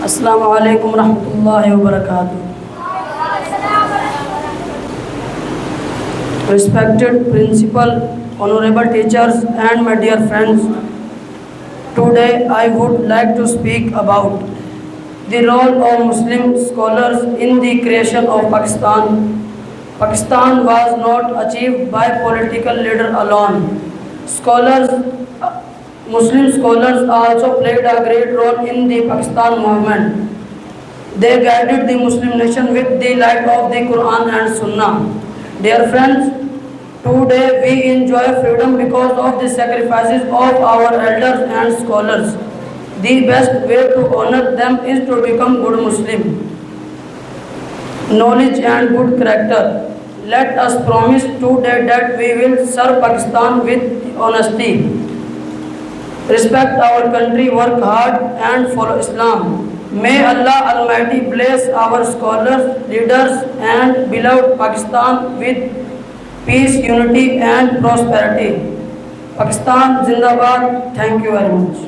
अस्सलामु अलैकुम रहमतुल्लाहि व बरकातुहू। Respected principal, honorable teachers and my dear friends, today I would like to speak about the role of Muslim scholars in the creation of Pakistan. Pakistan was not achieved by political leader alone. Scholars, Muslim scholars also played a great role in the Pakistan movement. They guided the Muslim nation with the light of the Quran and Sunnah. Dear friends, today we enjoy freedom because of the sacrifices of our elders and scholars. The best way to honor them is to become good Muslim. Knowledge and good character. Let us promise today that we will serve Pakistan with honesty, respect our country, work hard and follow Islam. May Allah Almighty bless our scholars, leaders and beloved Pakistan with peace, unity and prosperity. Pakistan Zindabad. Thank you very much.